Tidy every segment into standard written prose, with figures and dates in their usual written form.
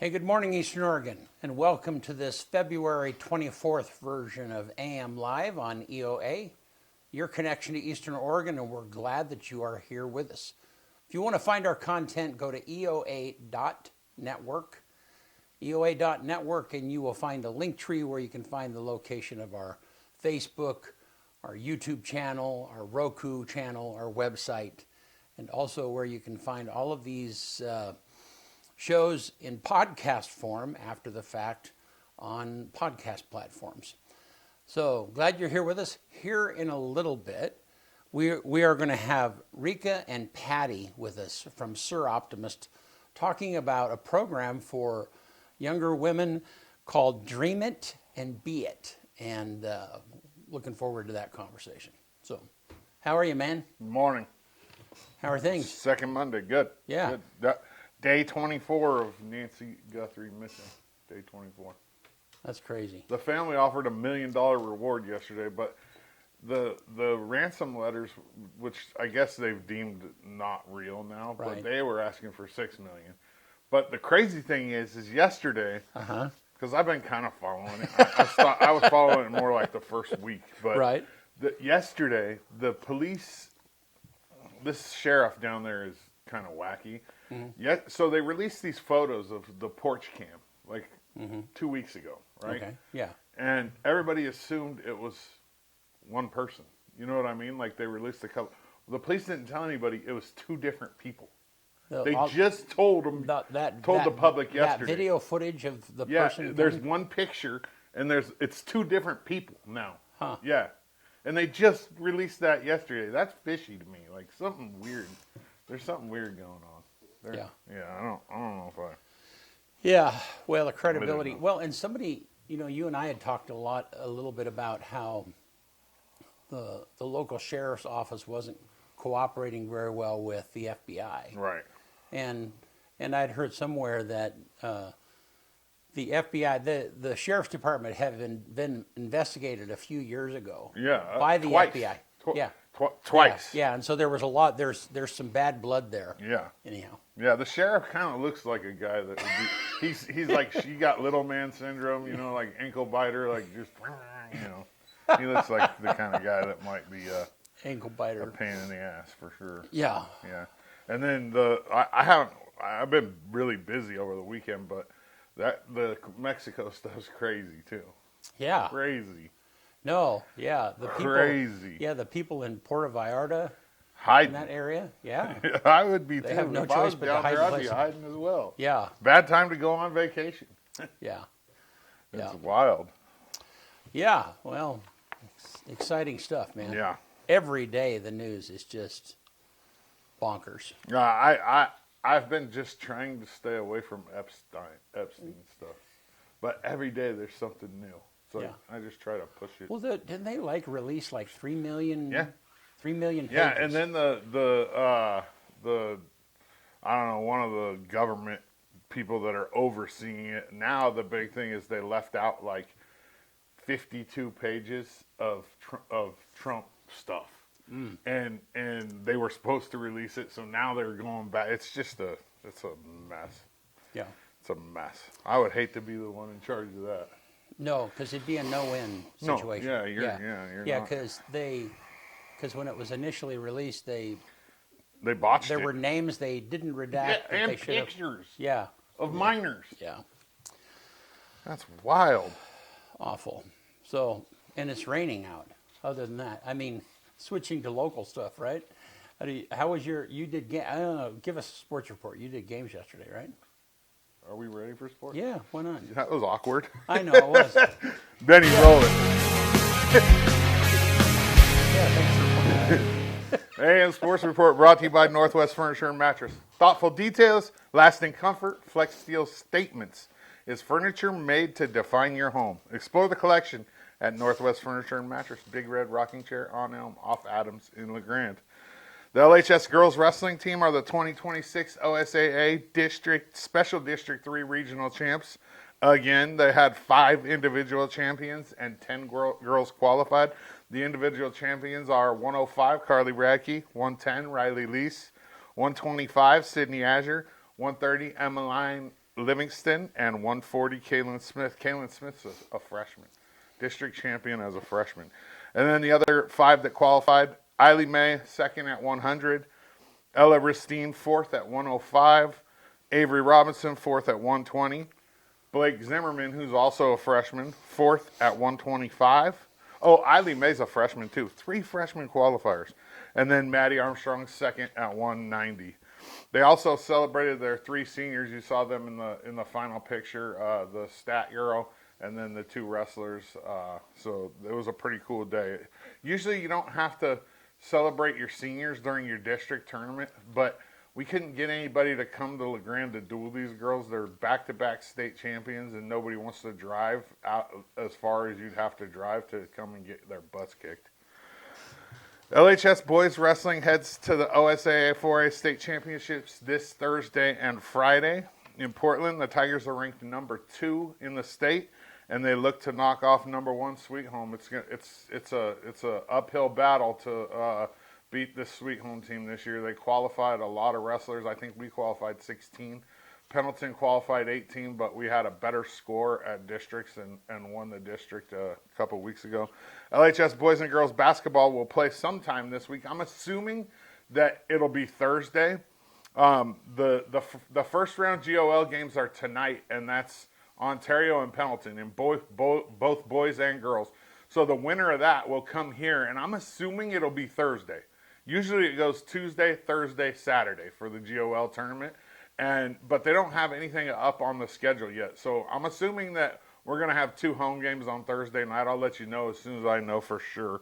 Hey, good morning, Eastern Oregon, and welcome to this February 24th version of AM Live on EOA, your connection to Eastern Oregon, and we're glad that you are here with us. If you want to find our content, go to EOA.network, EOA.network, and you will find a link tree where you can find the location of our Facebook, our YouTube channel, our Roku channel, our website, and also where you can find all of these shows in podcast form after the fact on podcast platforms. So glad you're here with us. Here in a little bit, we are going to have Rika and Patty with us from Soroptimist talking about a program for younger women called Dream It and Be It. And looking forward to that conversation. So how are you, man? Good morning. How are things? Second Monday, good. Yeah. Good. Day 24 of Nancy Guthrie missing. Day 24. That's crazy. The family offered $1 million reward yesterday, but the ransom letters, which I guess they've deemed not real now, Right. but they were asking for $6 million. But the crazy thing is yesterday, because I've been kind of following it. I was following it more like the first week, but Right. Yesterday the police, this sheriff down there is kind of wacky. Yeah, so they released these photos of the porch cam like 2 weeks ago, right? Okay. Yeah. And everybody assumed it was one person. You know what I mean? Like they released a couple. The police didn't tell anybody it was two different people. They just told them, told the public yesterday. That video footage of the Yeah, person. there's one picture, and it's two different people now. Huh. Yeah, and they just released that yesterday. That's fishy to me. Like something weird. There's something weird going on. Yeah. Yeah, I don't know if I. Yeah. Well, the credibility. know. Well, and somebody, you and I had talked a little bit about how the local sheriff's office wasn't cooperating very well with the FBI. Right. And I'd heard somewhere that the FBI, the sheriff's department had been investigated a few years ago. Yeah. By the twice. FBI. Yeah. Twice. Twice. Yeah, and so there was a lot. There's some bad blood there. Yeah. Anyhow. Yeah, the sheriff kind of looks like a guy that would be, he's like, she got little man syndrome, like ankle biter, like just, he looks like the kind of guy that might be Ankle biter. a pain in the ass for sure. Yeah. Yeah. And then I've been really busy over the weekend, but the Mexico stuff's crazy too. Yeah. Crazy. No. Yeah. The people. Crazy. Yeah, the people in Puerto Vallarta, Hiding. in that area. Yeah. I would be They too. have no If I was choice but to down hide there, I'd places. be hiding as well. Yeah. Bad time to go on vacation. Yeah. It's wild. Yeah. Well, exciting stuff, man. Yeah. Every day the news is just bonkers. I've been just trying to stay away from Epstein stuff, but every day there's something new. So Yeah. I just try to push it. Well, didn't they release like 3 million? Yeah. 3 million pages. Yeah, and then the I don't know, one of the government people that are overseeing it now, the big thing is they left out like 52 pages of Trump stuff. And they were supposed to release it, so now they're going back. It's a mess. Yeah. It's a mess. I would hate to be the one in charge of that. No, because it'd be a no-win situation. No, you're not. Because when it was initially released, They botched there it. were names they didn't redact. Yeah, that and they should have. pictures Yeah. of minors. Yeah. That's wild. Awful. So, and it's raining out. Other than that, I mean, switching to local stuff, right? How was you did game? I don't know. Give us a sports report. You did games yesterday, right? Are we ready for sports? Yeah. Why not? That was awkward. I know it was. Benny, roll it. Yeah. Thanks for And Sports Report brought to you by Northwest Furniture and Mattress. Thoughtful details, lasting comfort, Flex Steel statements. Is furniture made to define your home? Explore the collection at Northwest Furniture and Mattress. Big Red Rocking Chair on Elm, off Adams in LeGrand. The LHS girls wrestling team are the 2026 OSAA Special District 3 regional champs. Again, they had 5 individual champions and 10 girls qualified. The individual champions are 105, Carly Radke, 110, Riley Lease, 125, Sydney Azure, 130, Livingston, and 140 Kaylin Smith. Kaylin Smith's a freshman, district champion as a freshman. And then the other 5 that qualified, Eiley May, second at 100. Ella Ristine, fourth at 105. Avery Robinson, fourth at 120. Blake Zimmerman, who's also a freshman, fourth at 125. Oh, Eiley May's a freshman too. 3 freshman qualifiers. And then Maddie Armstrong, second at 190. They also celebrated their 3 seniors. You saw them in the final picture, the stat Euro, and then the 2 wrestlers. So it was a pretty cool day. Usually you don't have to celebrate your seniors during your district tournament, but we couldn't get anybody to come to La Grande to duel these girls. They're back-to-back state champions, and nobody wants to drive out as far as you'd have to drive to come and get their butts kicked. LHS Boys Wrestling heads to the OSAA 4A State Championships this Thursday and Friday. In Portland, the Tigers are ranked number 2 in the state, and they look to knock off number 1 Sweet Home. It's a uphill battle to beat this Sweet Home team this year. They qualified a lot of wrestlers. I think we qualified 16. Pendleton qualified 18, but we had a better score at districts and won the district a couple weeks ago. LHS boys and girls basketball will play sometime this week. I'm assuming that it'll be Thursday. The first round GOL games are tonight, and that's Ontario and Pendleton, in both boys and girls. So the winner of that will come here, and I'm assuming it'll be Thursday. Usually it goes Tuesday, Thursday, Saturday for the GOL tournament, but they don't have anything up on the schedule yet. So I'm assuming that we're going to have 2 home games on Thursday night. I'll let you know as soon as I know for sure.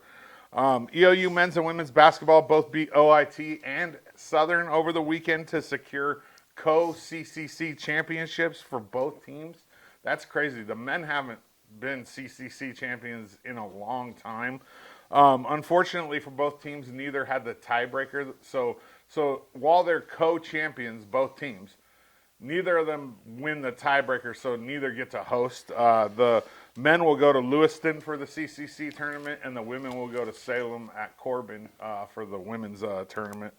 EOU men's and women's basketball both beat OIT and Southern over the weekend to secure co-CCC championships for both teams. That's crazy. The men haven't been CCC champions in a long time. Unfortunately for both teams, neither had the tiebreaker. So while they're co-champions, both teams, neither of them win the tiebreaker, so neither get to host. The men will go to Lewiston for the CCC tournament, and the women will go to Salem at Corbin for the women's tournament.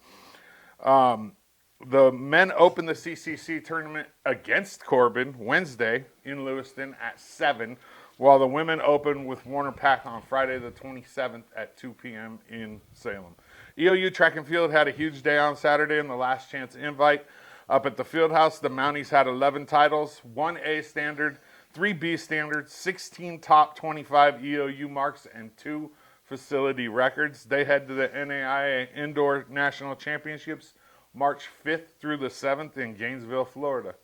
The men open the CCC tournament against Corbin Wednesday in Lewiston at 7, while the women open with Warner Pack on Friday the 27th at 2 p.m. in Salem. EOU track and field had a huge day on Saturday in the last chance invite. Up at the field house, the Mounties had 11 titles, 1 A standard, 3 B standard, 16 top 25 EOU marks, and 2 facility records. They head to the NAIA Indoor National Championships March 5th through the 7th in Gainesville, Florida.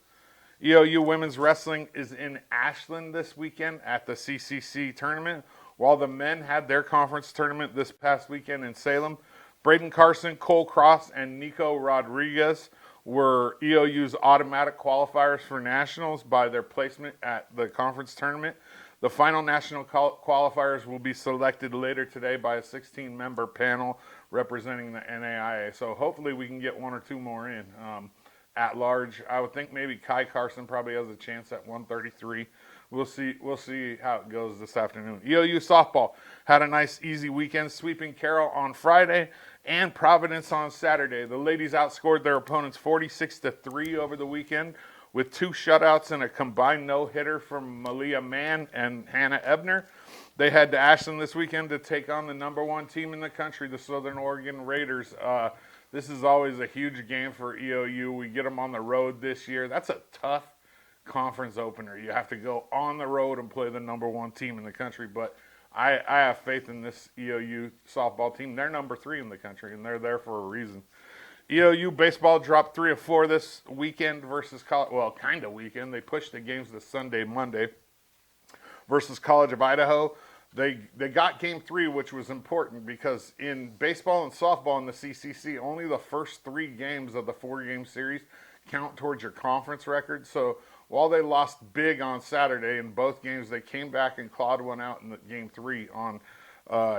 EOU women's wrestling is in Ashland this weekend at the CCC tournament, while the men had their conference tournament this past weekend in Salem. Braden Carson, Cole Cross, and Nico Rodriguez were EOU's automatic qualifiers for nationals by their placement at the conference tournament. The final national qualifiers will be selected later today by a 16-member panel representing the NAIA. So hopefully we can get 1 or 2 more in. At large, I would think maybe Kai Carson probably has a chance at 133. We'll see how it goes this afternoon. EOU softball had a nice, easy weekend, sweeping Carroll on Friday and Providence on Saturday. The ladies outscored their opponents 46-3 over the weekend with 2 shutouts and a combined no-hitter from Malia Mann and Hannah Ebner. They head to Ashland this weekend to take on the number 1 team in the country, the Southern Oregon Raiders. This is always a huge game for EOU. We get them on the road this year. That's a tough conference opener. You have to go on the road and play the number 1 team in the country, but I have faith in this EOU softball team. They're number 3 in the country, and they're there for a reason. EOU baseball dropped 3 of 4 this weekend versus weekend. They pushed the games to Sunday, Monday versus College of Idaho. They got game 3, which was important because in baseball and softball in the CCC, only the first 3 games of the 4-game series count towards your conference record. So while they lost big on Saturday in both games, they came back and clawed one out in the game 3 on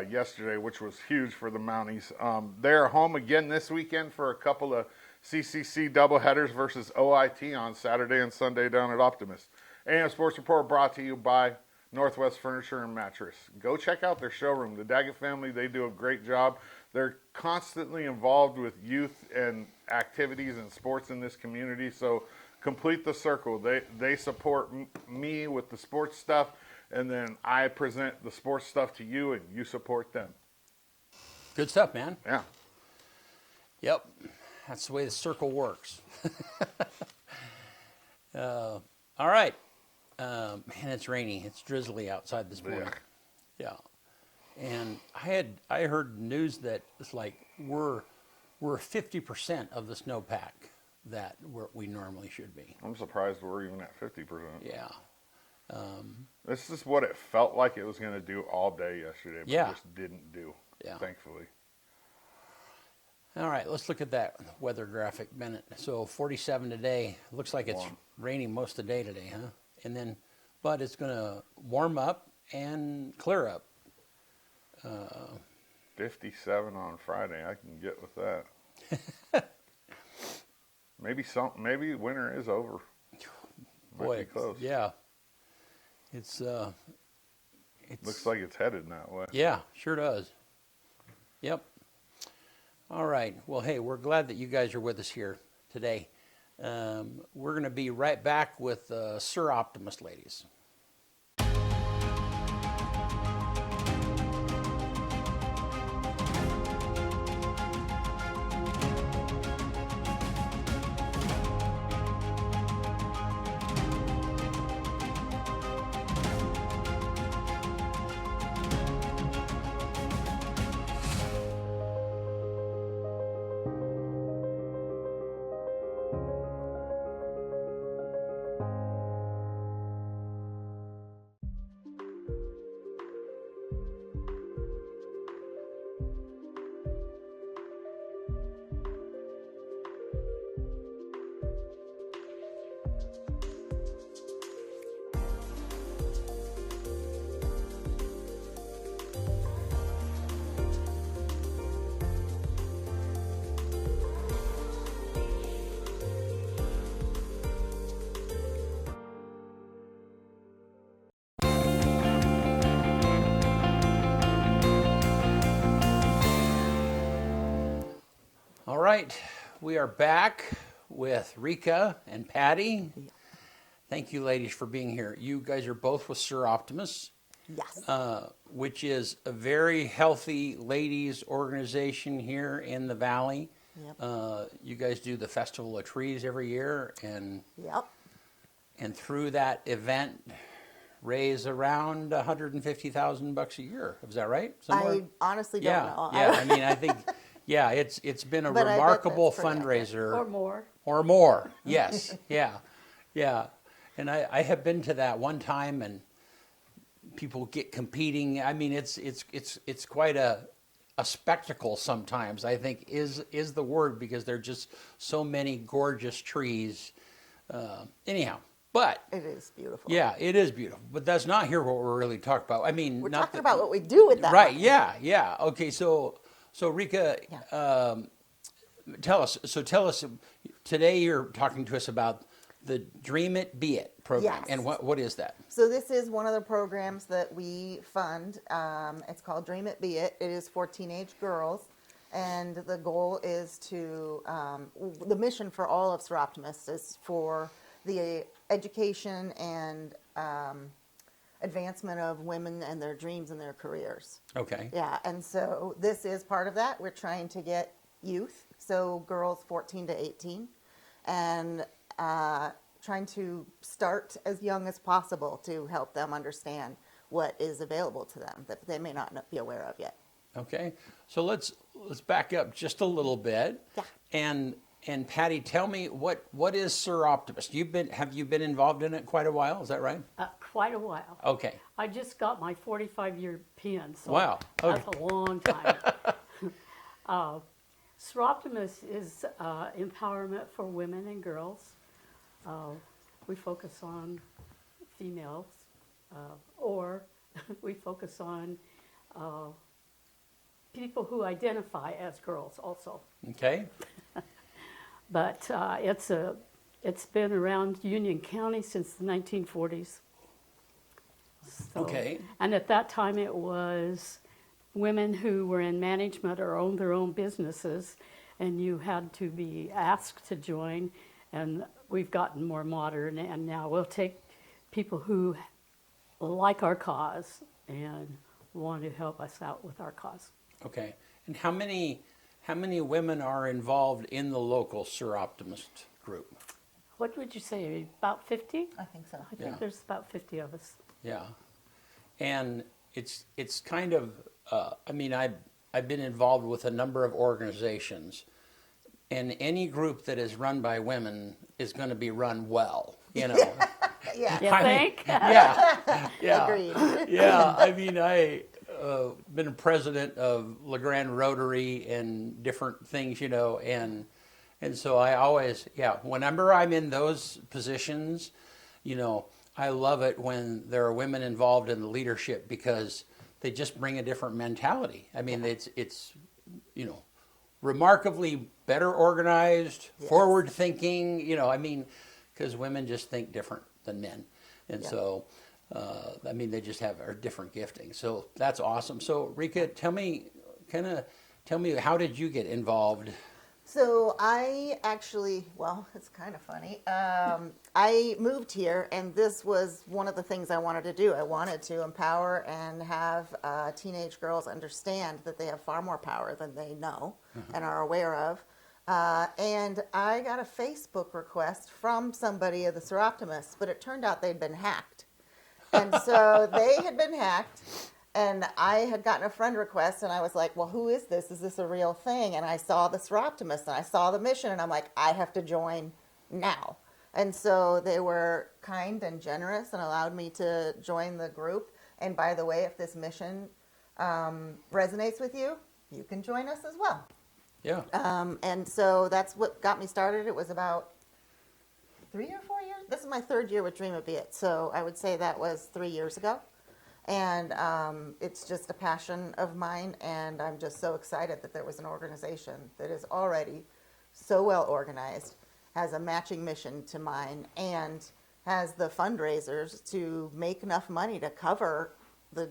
yesterday, which was huge for the Mounties. They're home again this weekend for a couple of CCC doubleheaders versus OIT on Saturday and Sunday down at Optimist. AM Sports Report brought to you by Northwest Furniture and Mattress. Go check out their showroom. The Daggett family, they do a great job. They're constantly involved with youth and activities and sports in this community, so complete the circle. They support me with the sports stuff, and then I present the sports stuff to you, and you support them. Good stuff, man. Yeah. Yep. That's the way the circle works. All right. Man, it's rainy. It's drizzly outside this morning. Yeah. And I heard news that it's like we're 50% of the snowpack that we normally should be. I'm surprised we're even at 50%. Yeah. This is what it felt like it was going to do all day yesterday, but Yeah. it just didn't do, thankfully. All right, let's look at that weather graphic, Bennett. So 47 today. Looks like it's raining most of the day today, huh? And then, but it's going to warm up and clear up. 57 on Friday. I can get with that. Maybe winter is over. Might be close. Yeah. It's looks like it's headed that way. Yeah, sure does. Yep. All right. Well, hey, we're glad that you guys are with us here today. We're going to be right back with Soroptimist ladies. All right, we are back with Rika and Patty. Thank you, ladies, for being here. You guys are both with Soroptimist, Yes. which is a very healthy ladies organization here in the Valley. Yep. You guys do the Festival of Trees every year, and Yep. through that event, raise around $150,000 a year. Is that right? I honestly don't know. Yeah. I mean, I think. Yeah, it's been a But I bet remarkable that's pretty fundraiser. Or more. Or more, yes, yeah. And I have been to that one time, and people get competing. I mean, it's quite a spectacle sometimes, I think is the word, because there are just so many gorgeous trees. Anyhow, but It is beautiful. yeah, it is beautiful. But that's not here what we're really talking about. I mean, We're not talking that- about what we do with that. Right, money. yeah. Okay, so Rika, tell us. Today you're talking to us about the Dream It, Be It program, Yes. and what is that? So this is one of the programs that we fund. It's called Dream It, Be It. It is for teenage girls, and the goal is to the mission for all of Soroptimist is for the education and advancement of women and their dreams and their careers. Okay. Yeah, and so this is part of that. We're trying to get youth, so girls 14 to 18, and trying to start as young as possible to help them understand what is available to them that they may not be aware of yet. Okay. So let's back up just a little bit. Yeah. And Patty, tell me what is Soroptimist? Have you been involved in it quite a while? Is that right? Quite a while. Okay. I just got my 45-year pin, so Wow. that's a long time. Soroptimist is empowerment for women and girls. We focus on females, or we focus on people who identify as girls also. Okay. But it's been around Union County since the 1940s. So, Okay. And at that time, it was women who were in management or owned their own businesses, and you had to be asked to join. And we've gotten more modern, and now we'll take people who like our cause and want to help us out with our cause. Okay. And how many women are involved in the local Soroptimist group? What would you say, about 50? I think so. I think Yeah. there's about 50 of us. Yeah. And it's kind of I mean, I've been involved with a number of organizations, and any group that is run by women is going to be run well, you know. Yeah. You I mean, think? yeah, yeah, Agreed. yeah. I mean, I been president of La Grande Rotary and different things, you know, and so I always, whenever I'm in those positions, you know, I love it when there are women involved in the leadership because they just bring a different mentality. I mean, it's you know, remarkably better organized, Yes. forward thinking, you know, I mean, because women just think different than men. And Yeah. so, I mean, they just have a different gifting. So that's awesome. So Rika, tell me, how did you get involved? So I actually, well, it's kind of funny. I moved here, and this was one of the things I wanted to do. I wanted to empower and have teenage girls understand that they have far more power than they know and are aware of. And I got a Facebook request from somebody of the Soroptimists, but it turned out they'd been hacked. And so they had been hacked. And I had gotten a friend request, and I was like, well, who is this? Is this a real thing? And I saw the Soroptimist, and I saw the mission, and I'm like, I have to join now. And so they were kind and generous and allowed me to join the group. And by the way, if this mission resonates with you, you can join us as well. Yeah. And so that's what got me started. It was about 3 or 4 years. This is my third year with Dream It Be It. So I would say that was 3 years ago. And it's just a passion of mine, and I'm just so excited that there was an organization that is already so well organized, has a matching mission to mine, and has the fundraisers to make enough money to cover the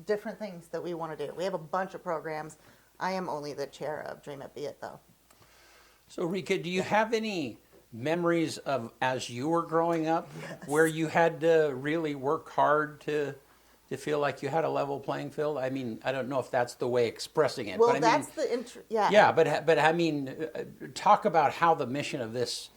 different things that we want to do. We have a bunch of programs. I am only the chair of Dream It Be It, though. So Rika, do you have any memories of as you were growing up where you had to really work hard to feel like you had a level playing field? I mean, I don't know if that's the way expressing it. Well, but I that's mean, yeah. Yeah, but I mean, talk about how the mission of this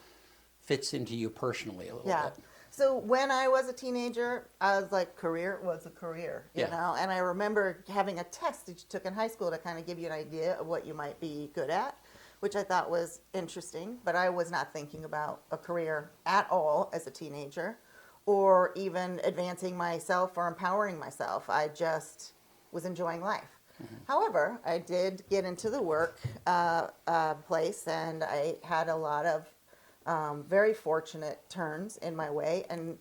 fits into you personally a little Yeah. bit. So when I was a teenager, I was like, career was a career, you Yeah. know? And I remember having a test that you took in high school to kind of give you an idea of what you might be good at, which I thought was interesting, but I was not thinking about a career at all as a teenager or even advancing myself or empowering myself. I just was enjoying life. However, I did get into the work place, and I had a lot of very fortunate turns in my way and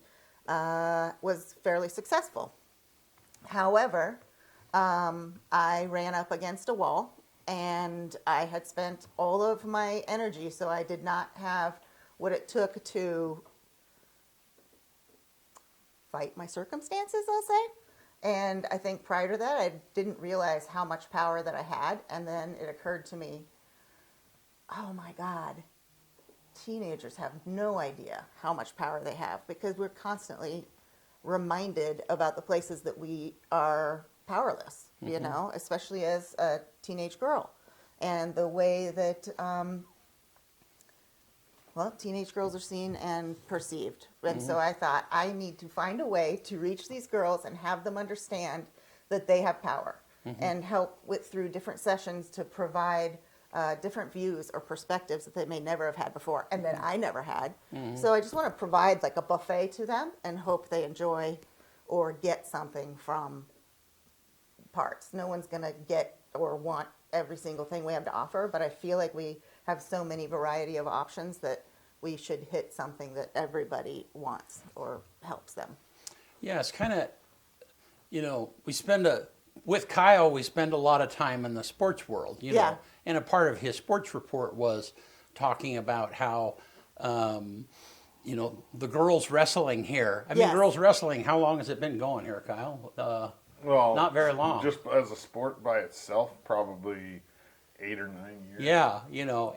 was fairly successful. However, I ran up against a wall, and I had spent all of my energy, so I did not have what it took to fight my circumstances, I'll say. And I think prior to that, I didn't realize how much power that I had. And then it occurred to me, oh my God, teenagers have no idea how much power they have, because we're constantly reminded about the places that we are powerless, you know, especially as a teenage girl. And the way that, teenage girls are seen and perceived. And so I thought, I need to find a way to reach these girls and have them understand that they have power, and help through different sessions to provide different views or perspectives that they may never have had before, and that I never had. So I just want to provide like a buffet to them and hope they enjoy or get something from parts. No one's going to get or want every single thing we have to offer, but I feel like we have so many variety of options that we should hit something that everybody wants or helps them. Yeah, it's kind of, you know, with Kyle, we spend a lot of time in the sports world, you Yeah. know, and a part of his sports report was talking about how, you know, the girls wrestling here. I mean, Yes. girls wrestling, how long has it been going here, Kyle? Well, Not very long. Just as a sport by itself, probably 8 or 9 years. Yeah,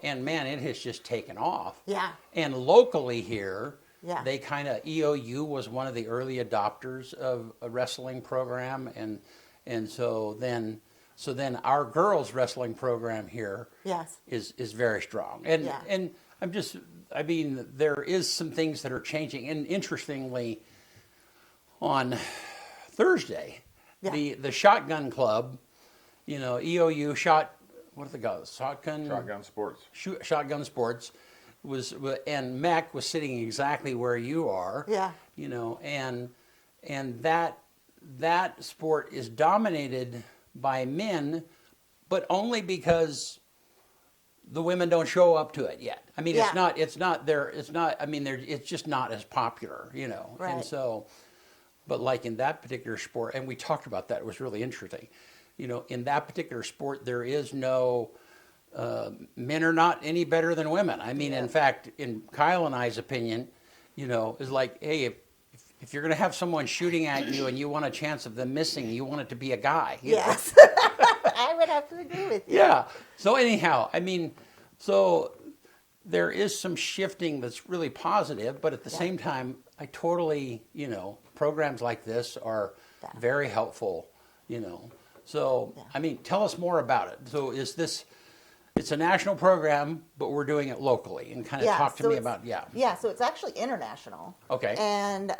and man, it has just taken off. Yeah. And locally here, Yeah. they EOU was one of the early adopters of a wrestling program, and so then our girls wrestling program here Yes. is very strong. And Yeah. and I mean, there is some things that are changing. And interestingly, on Thursday, Yeah. the shotgun club, EOU what are the guys? Shotgun sports. Shotgun Sports and Mac was sitting exactly where you are. Yeah. And that sport is dominated by men, but only because the women don't show up to it yet. I mean, Yeah. it's just not as popular, Right. And so, but like in that particular sport, and we talked about that, it was really interesting. In that particular sport, there is no, men are not any better than women. I mean, in fact, in Kyle and I's opinion, is like, hey, if you're going to have someone shooting at you and you want a chance of them missing, you want it to be a guy. Yes. I would have to agree with you. Yeah. So anyhow, I mean, so there is some shifting that's really positive, but at the same time, I totally, programs like this are very helpful, So, I mean, tell us more about it. So it's a national program, but we're doing it locally, and kind of talk to me about, Yeah, so it's actually international. Okay. And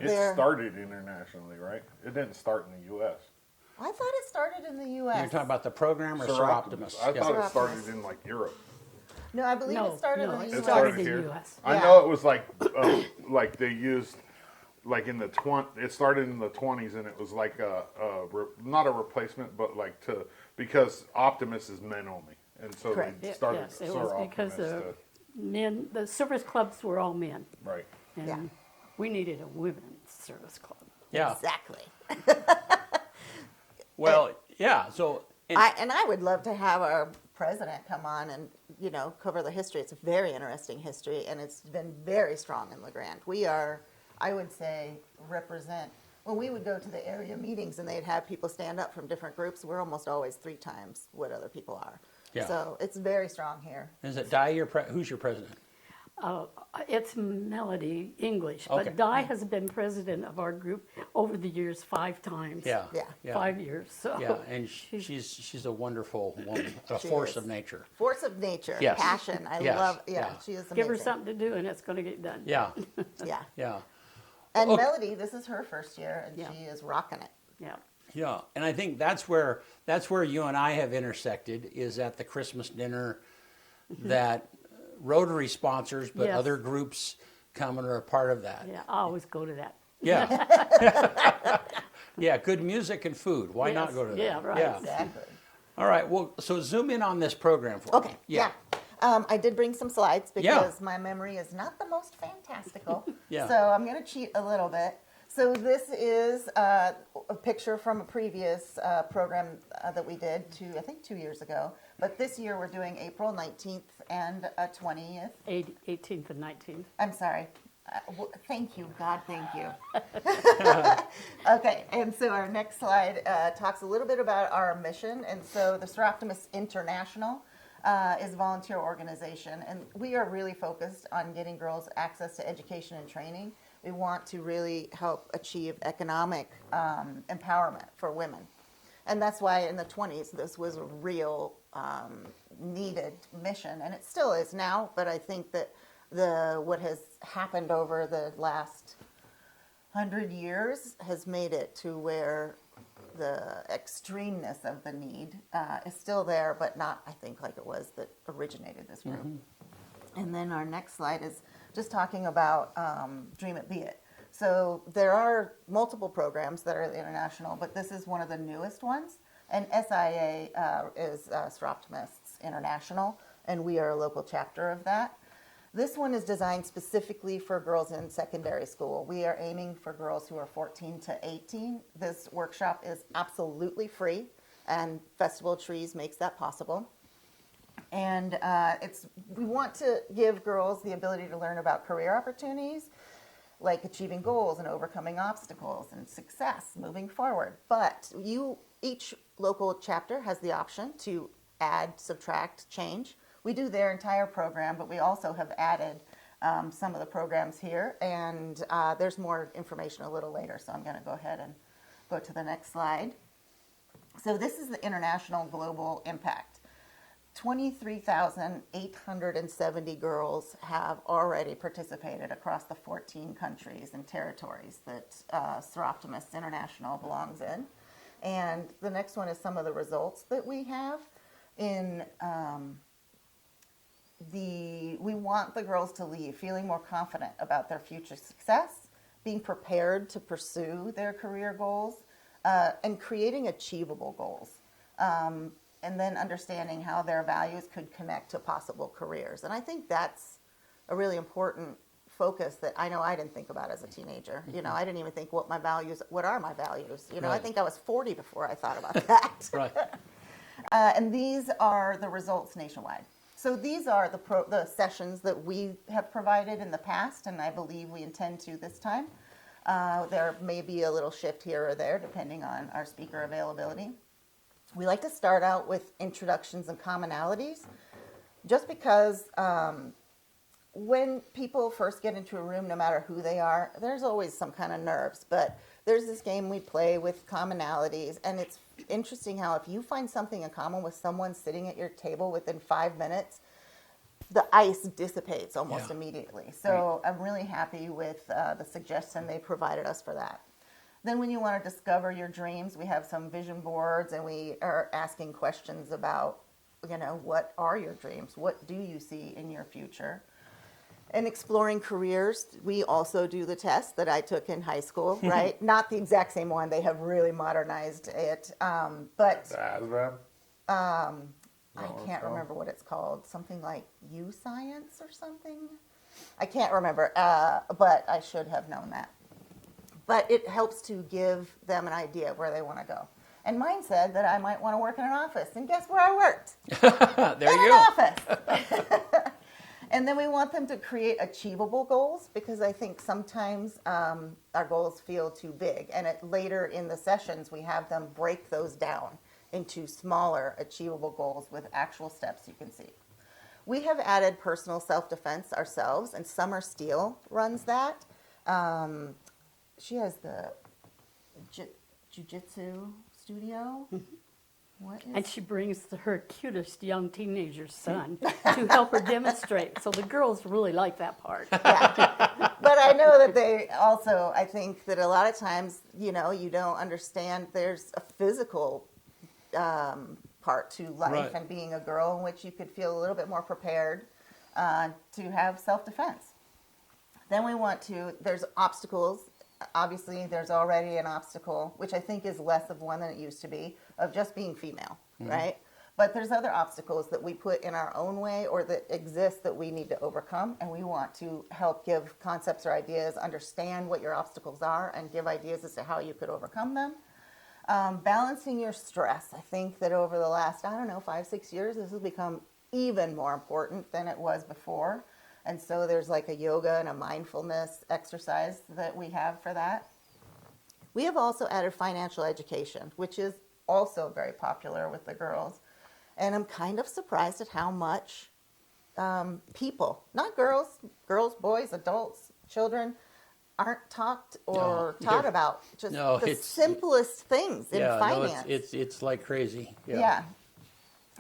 It started internationally, right? It didn't start in the U.S. I thought it started in the U.S. You're talking about the program or Soroptimist? I thought it Soroptimist. started in like Europe. No, I believe it started in the It U.S. started in the here. US. I Yeah. know it was like they used like in the it started in the 20s, and it was like not a replacement, but like because Optimist is men only, and so Correct. they started Yes, it was because Soroptimist. the service clubs were all men. Right. And Yeah. we needed a women's service club. Yeah. Exactly. Well, yeah. So, I would love to have our president come on and, cover the history. It's a very interesting history, and it's been very strong in LeGrand. We are, I would say, when we would go to the area meetings and they'd have people stand up from different groups, we're almost always 3 times what other people are. Yeah. So it's very strong here. is it Di, who's your president? It's Melody English, Okay. but Di has been president of our group over the years 5 times. Yeah. Yeah. 5 years. So Yeah, and she's a wonderful woman, a She force is. of nature. Force of nature, Yes. passion. I Yes. love, Yeah. she is amazing. give her something to do and it's going to get done. Yeah, Yeah. yeah, And Okay. Melody, this is her first year, and Yeah. she is rocking it. Yeah. yeah. And I think that's where you and I have intersected, is at the Christmas dinner that Rotary sponsors, but Yes. other groups come and are a part of that. Yeah, I always go to that. Yeah. Yeah, good music and food. Why not Yes. go to that? Yeah, right. Yeah. Exactly. All right. Well, so zoom in on this program for me. Okay, yeah. I did bring some slides Yeah. because my memory is not the most fantastical. Yeah. So I'm going to cheat a little bit. So this is a picture from a previous program that we did I think 2 years ago. But this year we're doing April 19th and 20th. 18th and 19th. I'm sorry. Thank you, God, thank you. Okay, and so our next slide talks a little bit about our mission. And so the Soroptimist International is a volunteer organization, and we are really focused on getting girls access to education and training. We want to really help achieve economic empowerment for women. And that's why in the 20s, this was a real needed mission, and it still is now, but I think that what has happened over the last 100 years has made it to where the extremeness of the need is still there, but not, I think, like it was that originated this group. And then our next slide is just talking about Dream It, Be It. So there are multiple programs that are international, but this is one of the newest ones. And SIA is Soroptimists International, and we are a local chapter of that. This one is designed specifically for girls in secondary school. We are aiming for girls who are 14 to 18. This workshop is absolutely free, and Festival of Trees makes that possible. And we want to give girls the ability to learn about career opportunities, like achieving goals and overcoming obstacles and success moving forward. But each local chapter has the option to add, subtract, change. We do their entire program, but we also have added some of the programs here, and there's more information a little later, so I'm going to go ahead and go to the next slide. So this is the international global impact. 23,870 girls have already participated across the 14 countries and territories that Soroptimist International belongs in. And the next one is some of the results that we have in we want the girls to leave feeling more confident about their future success, being prepared to pursue their career goals, and creating achievable goals. And then understanding how their values could connect to possible careers. And I think that's a really important focus that I know I didn't think about as a teenager. You know, I didn't even think what are my values? You know, I think I was 40 before I thought about that. Right. And these are the results nationwide. So these are the sessions that we have provided in the past, and I believe we intend to this time. There may be a little shift here or there depending on our speaker availability. We like to start out with introductions and commonalities, just because when people first get into a room, no matter who they are, there's always some kind of nerves. But there's this game we play with commonalities, and it's interesting how if you find something in common with someone sitting at your table within 5 minutes, the ice dissipates almost immediately. So I'm really happy with the suggestion they provided us for that. Then when you want to discover your dreams, we have some vision boards, and we are asking questions about, you know, what are your dreams? What do you see in your future? And exploring careers, we also do the test that I took in high school, right? Not the exact same one. They have really modernized it. But I can't remember what it's called. Something like U-Science or something? I can't remember, but I should have known that. But it helps to give them an idea of where they want to go. And mine said that I might want to work in an office. And guess where I worked? There you In go. an office. And then we want them to create achievable goals, because I think sometimes our goals feel too big. And later in the sessions, we have them break those down into smaller achievable goals with actual steps you can see. We have added personal self-defense ourselves, and Summer Steele runs that. She has the jiu-jitsu studio. What is And she brings her cutest young teenager's son to help her demonstrate. So the girls really like that part. Yeah. But I know that they also, I think that a lot of times, you know, you don't understand there's a physical part to life Right. and being a girl, in which you could feel a little bit more prepared to have self-defense. Then there's obstacles. Obviously, there's already an obstacle, which I think is less of one than it used to be, of just being female, right? But there's other obstacles that we put in our own way or that exist that we need to overcome, and we want to help give concepts or ideas, understand what your obstacles are, and give ideas as to how you could overcome them. Balancing your stress. I think that over the last, 5-6 years, this has become even more important than it was before. And so there's like a yoga and a mindfulness exercise that we have for that. We have also added financial education, which is also very popular with the girls. And I'm kind of surprised at how much people, not girls, boys, adults, children, aren't taught or taught about just the simplest things in finance. It's like crazy. Yeah.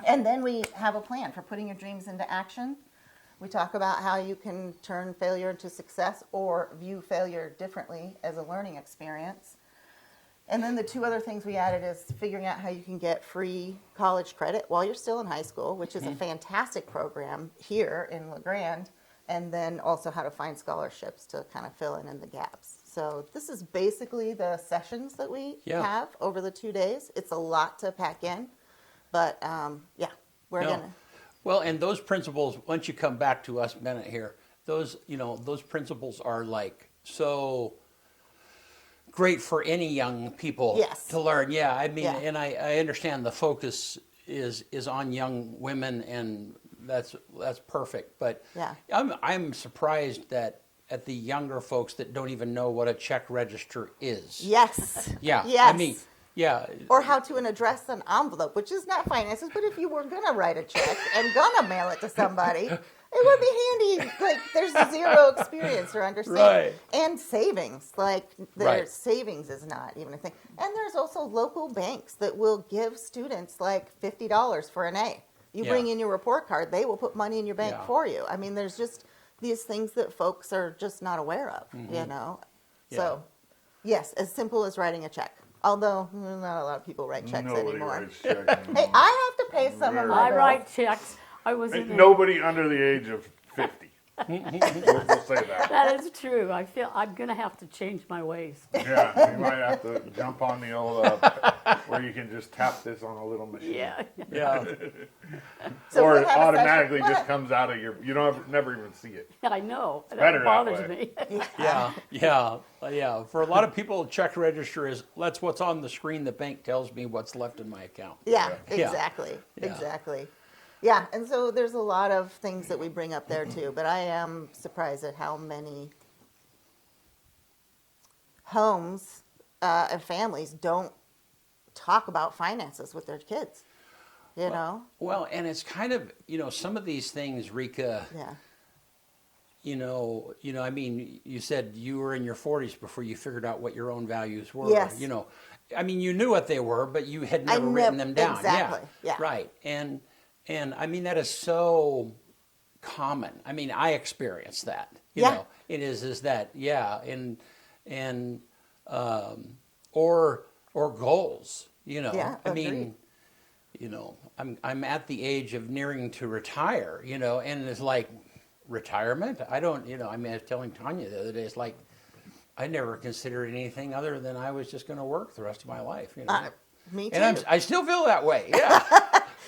And then we have a plan for putting your dreams into action. We talk about how you can turn failure into success or view failure differently as a learning experience. And then the two other things we added is figuring out how you can get free college credit while you're still in high school, which is a fantastic program here in La Grande, and then also how to find scholarships to kind of fill in the gaps. So this is basically the sessions that we have over the 2 days. It's a lot to pack in, but we're going to... Well, and those principles, once you come back to us, Bennett, here, those principles are like so great for any young people to learn. Yeah, I mean, and I understand the focus is on young women, and that's perfect. But I'm surprised that at the younger folks that don't even know what a check register is. Yes. Yeah. Yes. I mean, Yeah. Or how to address an envelope, which is not finances, but if you were going to write a check and going to mail it to somebody, it would be handy. Like, there's zero experience or understanding. Right. And savings. Like, their Right. savings is not even a thing. And there's also local banks that will give students like $50 for an A. You Yeah. bring in your report card, they will put money in your bank Yeah. for you. I mean, there's just these things that folks are just not aware of, you know? So, yes, as simple as writing a check. Although not a lot of people write checks Nobody anymore. writes checks Hey, anymore. I have to pay some of Very my I bills. write checks. I was in Nobody under the age of 50. we'll say that. That is true. I feel I'm going to have to change my ways. Yeah, you might have to jump on the old where you can just tap this on a little machine. Yeah. Yeah. So or we'll it have a automatically session- just comes out of your. You don't never even see it. I know. better That that bothers way. me. Yeah. For a lot of people, check register is that's what's on the screen. The bank tells me what's left in my account. Yeah, Yeah. exactly. Yeah. Exactly. Yeah, and so there's a lot of things that we bring up there too, but I am surprised at how many homes and families don't talk about finances with their kids. You know? Well, and it's kind of some of these things, Rika. Yeah. I mean, you said you were in your 40s before you figured out what your own values were. Yes. I mean, you knew what they were, but you had I never written nev- them down. exactly, yeah. Right. And I mean, that is so common. I mean, I experienced that. You Yeah. know, it is that, or goals, Yeah, I mean, agreed. I'm at the age of nearing to retire, and it's like retirement. I don't, I mean, I was telling Tanya the other day, it's like I never considered anything other than I was just going to work the rest of my life. Me too. And I still feel that way. Yeah.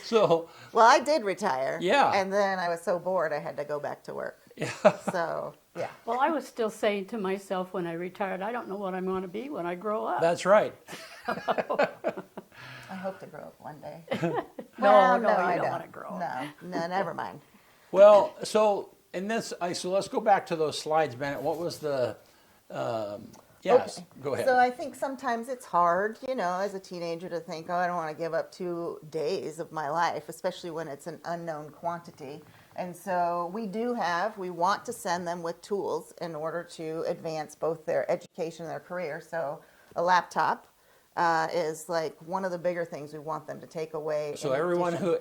So Well, I did retire. Yeah. And then I was so bored I had to go back to work. yeah, So, yeah. Well, I was still saying to myself when I retired, I don't know what I'm going to be when I grow up. that's right. I hope to grow up one day. no, Well, no, I you don't want to grow up. No, never mind. Well, so let's go back to those slides, Bennett. What was the? Yes, Okay. go ahead. So I think sometimes it's hard, as a teenager to think, oh, I don't want to give up 2 days of my life, especially when it's an unknown quantity. And so we want to send them with tools in order to advance both their education and their career. So a laptop is like one of the bigger things we want them to take away. So in everyone addition-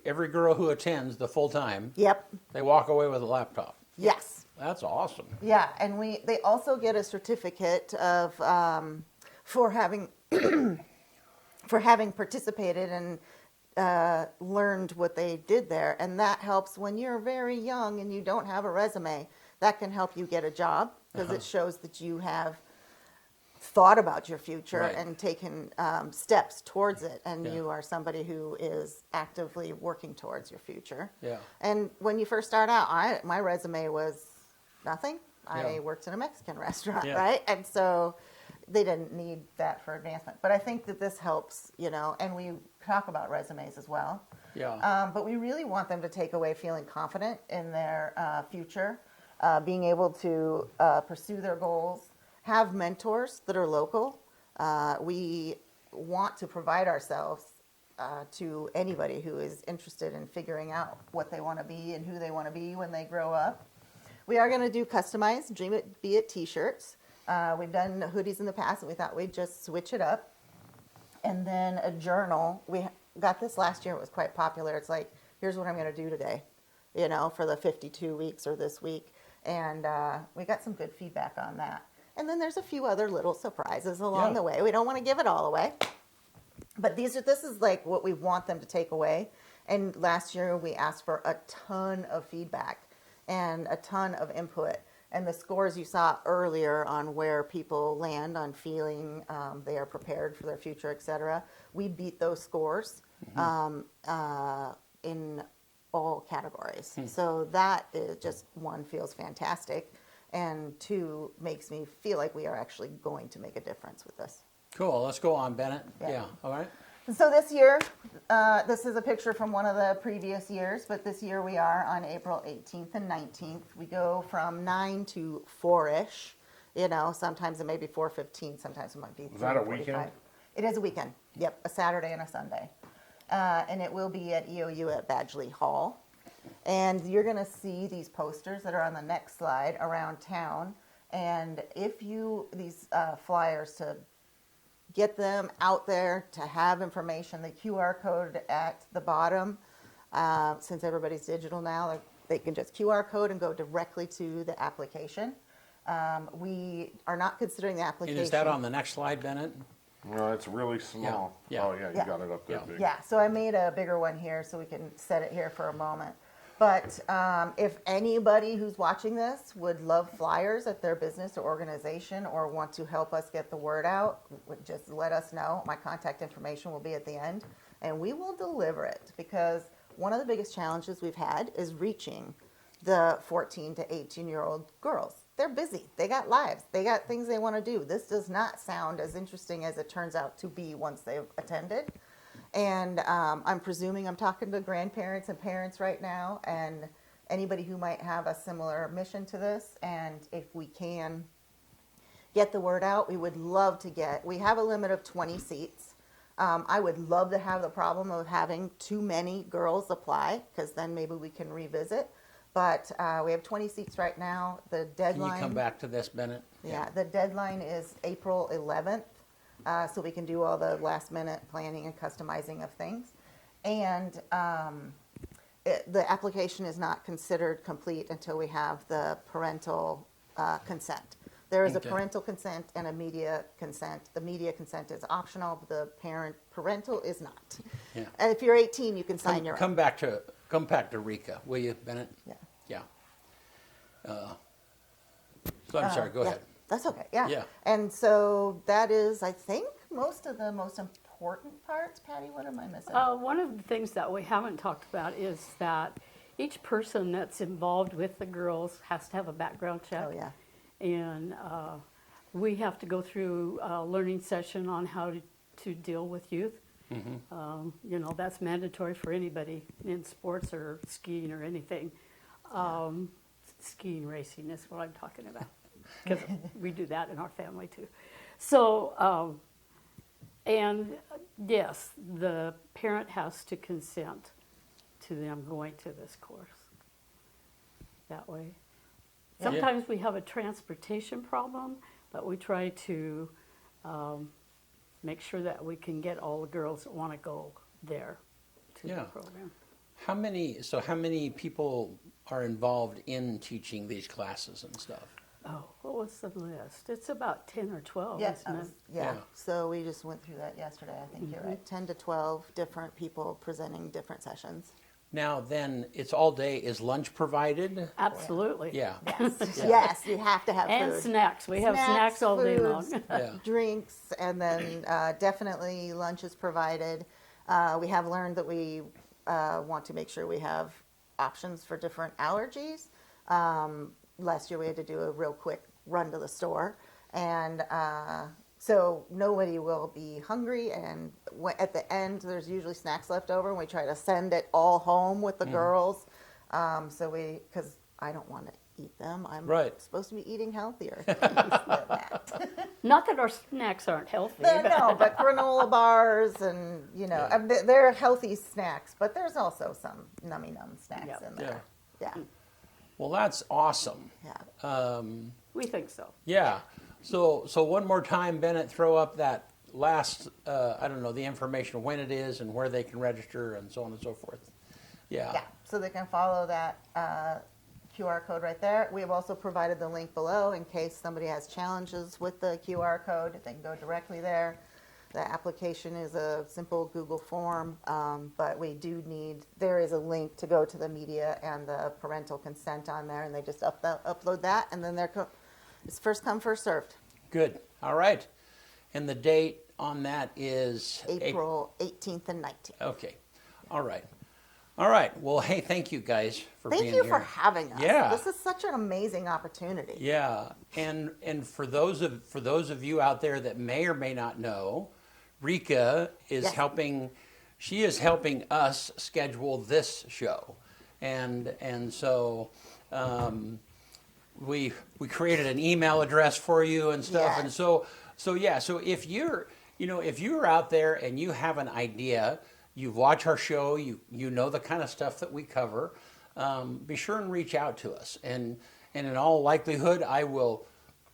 every girl who attends the full time, Yep. they walk away with a laptop. Yes. That's awesome. Yeah, and they also get a certificate of for having for having participated and learned what they did there, and that helps when you're very young and you don't have a resume. That can help you get a job because it shows that you have thought about your future Right. and taken steps towards it, and Yeah. you are somebody who is actively working towards your future. Yeah. And when you first start out, my resume was nothing. I Yeah. worked in a Mexican restaurant, Yeah. right? And so they didn't need that for advancement. But I think that this helps, and we talk about resumes as well. Yeah. But we really want them to take away feeling confident in their future, being able to pursue their goals, have mentors that are local. We want to provide ourselves to anybody who is interested in figuring out what they want to be and who they want to be when they grow up. We are going to do customized Dream It, Be It t-shirts. We've done hoodies in the past, and we thought we'd just switch it up. And then a journal. We got this last year. It was quite popular. It's like, here's what I'm going to do today, for the 52 weeks or this week. And we got some good feedback on that. And then there's a few other little surprises along Yeah. the way. We don't want to give it all away. But this is like what we want them to take away. And last year we asked for a ton of feedback and a ton of input. And the scores you saw earlier on where people land on feeling they are prepared for their future, et cetera, we beat those scores in all categories. So that is just, one, feels fantastic, and 2, makes me feel like we are actually going to make a difference with this. Cool. Let's go on, Bennett. Yeah. Yeah. All right. So this year, this is a picture from one of the previous years, but this year we are on April 18th and 19th. We go from 9 to 4-ish. Sometimes it may be 4:15, sometimes it might be 3:45. Was that a weekend? It is a weekend. Yep, a Saturday and a Sunday. And it will be at EOU at Badgley Hall. And you're going to see these posters that are on the next slide around town. And if you, these flyers, to get them out there, to have information, the QR code at the bottom, since everybody's digital now, they can just QR code and go directly to the application. We are not considering the application. And is that on the next slide, Bennett? No, it's really small. Yeah. Oh, yeah, you Yeah. got it up there Yeah. big. Yeah, so I made a bigger one here so we can set it here for a moment. But if anybody who's watching this would love flyers at their business or organization or want to help us get the word out, just let us know. My contact information will be at the end, and we will deliver it, because one of the biggest challenges we've had is reaching the 14 to 18-year-old girls. They're busy. They got lives. They got things they want to do. This does not sound as interesting as it turns out to be once they've attended. And I'm presuming I'm talking to grandparents and parents right now, and anybody who might have a similar mission to this. And if we can get the word out, we would love to we have a limit of 20 seats. I would love to have the problem of having too many girls apply, because then maybe we can revisit. But we have 20 seats right now. The deadline. Can you come back to this, Bennett? Yeah, the deadline is April 11th, so we can do all the last minute planning and customizing of things. And the application is not considered complete until we have the parental consent. There is Okay. a parental consent and a media consent. The media consent is optional, but the parental is not. Yeah. And if you're 18, you can sign your own. Come back to Rika, will you, Bennett? Yeah. Yeah. So I'm sorry, go Yeah, ahead. that's okay. Yeah. Yeah. And so that is, I think, most of the most important parts. Patty, what am I missing? One of the things that we haven't talked about is that each person that's involved with the girls has to have a background check. Oh, yeah. And we have to go through a learning session on how to deal with youth. You know, that's mandatory for anybody in sports or skiing or anything. Skiing racing is what I'm talking about, because we do that in our family too. So, and yes, the parent has to consent to them going to this course that way. Sometimes we have a transportation problem, but we try to make sure that we can get all the girls that want to go there to Yeah. the program. How many people are involved in teaching these classes and stuff? Oh, what was the list? It's about 10 or 12, Yeah, isn't it? yeah. Yeah. So we just went through that yesterday. I think you're right. 10 to 12 different people presenting different sessions. Now then, it's all day. Is lunch provided? Absolutely. Yeah. Yes, you have to have And food. snacks. We have snacks all day long. foods, Yeah. drinks, and then definitely lunch is provided. We have learned that we want to make sure we have options for different allergies. Last year we had to do a real quick run to the store, and so nobody will be hungry. And at the end, there's usually snacks left over, and we try to send it all home with the girls. Because I don't want to eat them. I'm Right. supposed to be eating healthier things than that. Not that our snacks aren't healthy. No, but granola bars and, Yeah. they're healthy snacks, but there's also some nummy snacks Yep. in there. Yeah. Well, that's awesome. Yeah. We think so. Yeah. So one more time, Bennett, throw up that last, I don't know, the information, when it is and where they can register and so on and so forth. Yeah. So they can follow that QR code right there. We have also provided the link below in case somebody has challenges with the QR code. They can go directly there. The application is a simple Google form, but there is a link to go to the media and the parental consent on there, and they just upload that, and then it's first come, first served. Good. All right. And the date on that is April 18th and 19th. Okay. All right. All right. Well, hey, thank you guys for being Thank here. you for having us. Yeah. This is such an amazing opportunity. Yeah, and for those of you out there that may or may not know, Rika is Yes. helping. She is helping us schedule this show, and so we created an email address for you and stuff, Yes. and so if if you're out there and you have an idea, you've watched our show, you know the kind of stuff that we cover, be sure and reach out to us. And in all likelihood, I will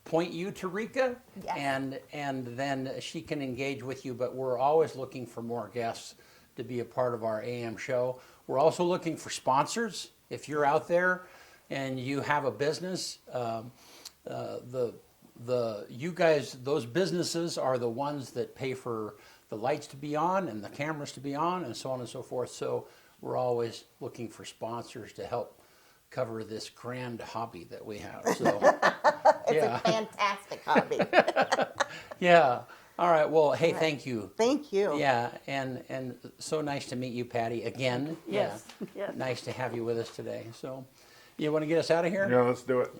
point you to Rika, Yes. and then she can engage with you. But we're always looking for more guests to be a part of our AM show. We're also looking for sponsors. If you're out there and you have a business, you guys, those businesses are the ones that pay for the lights to be on and the cameras to be on and so on and so forth. So we're always looking for sponsors to help cover this grand hobby that we have. So It's a fantastic hobby. yeah. All right. Well, hey, thank you. Thank you. Yeah, and so nice to meet you, Patty, again. Yes, Yeah. yes. Nice to have you with us today. So, you want to get us out of here? Yeah, let's do it.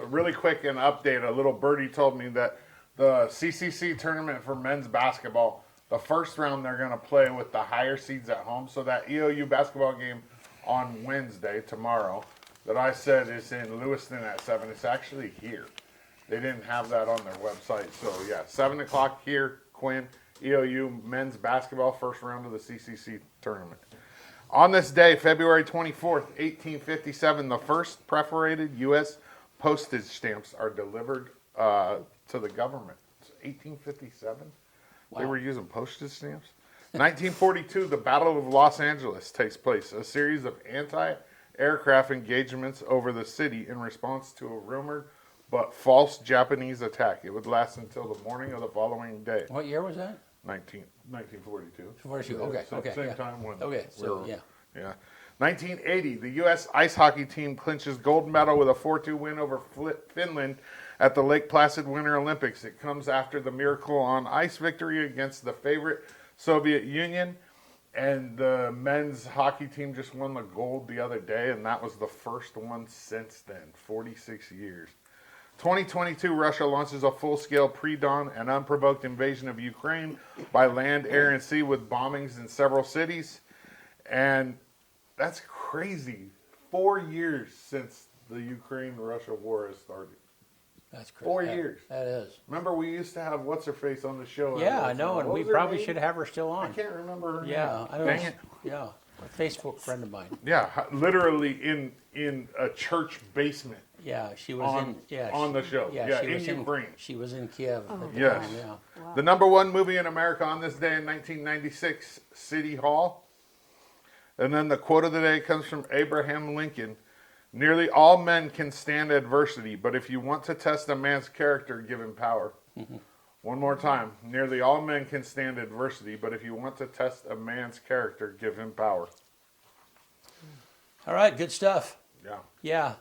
Really quick, an update. A little birdie told me that the CCC tournament for men's basketball, the first round they're going to play with the higher seeds at home. So that EOU basketball game on Wednesday, tomorrow, that I said is in Lewiston at 7, it's actually here. They didn't have that on their website. So, yeah, 7 o'clock here, Quinn, EOU men's basketball, first round of the CCC tournament. On this day, February 24th, 1857, the first perforated U.S. postage stamps are delivered to the government. It's 1857? They Wow. were using postage stamps? 1942, the Battle of Los Angeles takes place, a series of anti-aircraft engagements over the city in response to a rumored but false Japanese attack. It would last until the morning of the following day. What year was that? 1942. 42. Okay. Okay. Same yeah. time when. Okay. So yeah. Yeah. 1980, the U.S. ice hockey team clinches gold medal with a 4-2 win over Finland at the Lake Placid Winter Olympics. It comes after the Miracle on Ice victory against the favorite Soviet Union. And the men's hockey team just won the gold the other day, and that was the first one since then, 46 years. 2022, Russia launches a full-scale pre-dawn and unprovoked invasion of Ukraine by land, air, and sea with bombings in several cities. And that's crazy. 4 years since the Ukraine-Russia war has started. That's crazy. 4 years. That is. Remember, we used to have what's-her-face on the show. Yeah, I know, and What we was her probably name? should have her still I on. can't remember her name. Yeah, I don't Dang know. it. Yeah, a Facebook friend of mine. Yeah, literally in a church basement. Yeah, she was On- in. Yeah, on the show. Yeah, she in was Ukraine. She was in Kiev. At the Yes. time, yeah. The number one movie in America on this day in 1996, City Hall. And then the quote of the day comes from Abraham Lincoln. Nearly all men can stand adversity, but if you want to test a man's character, give him power. One more time. Nearly all men can stand adversity, but if you want to test a man's character, give him power. All right, good stuff. Yeah. Yeah.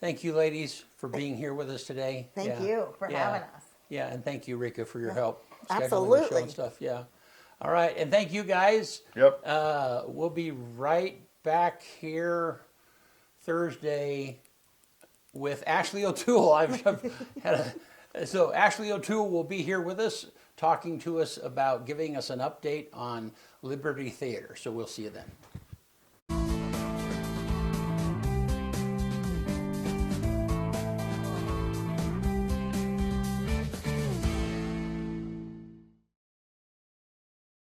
Thank you, ladies, for being here with us today. Thank Yeah. you for Yeah. having us. Yeah, and thank you, Rika, for your help scheduling the show Absolutely. and stuff. Yeah. All right, and thank you guys. Yep. We'll be right back here Thursday with Ashley O'Toole. I've had so Ashley O'Toole will be here with us, talking to us about giving us an update on Liberty Theater. So we'll see you then.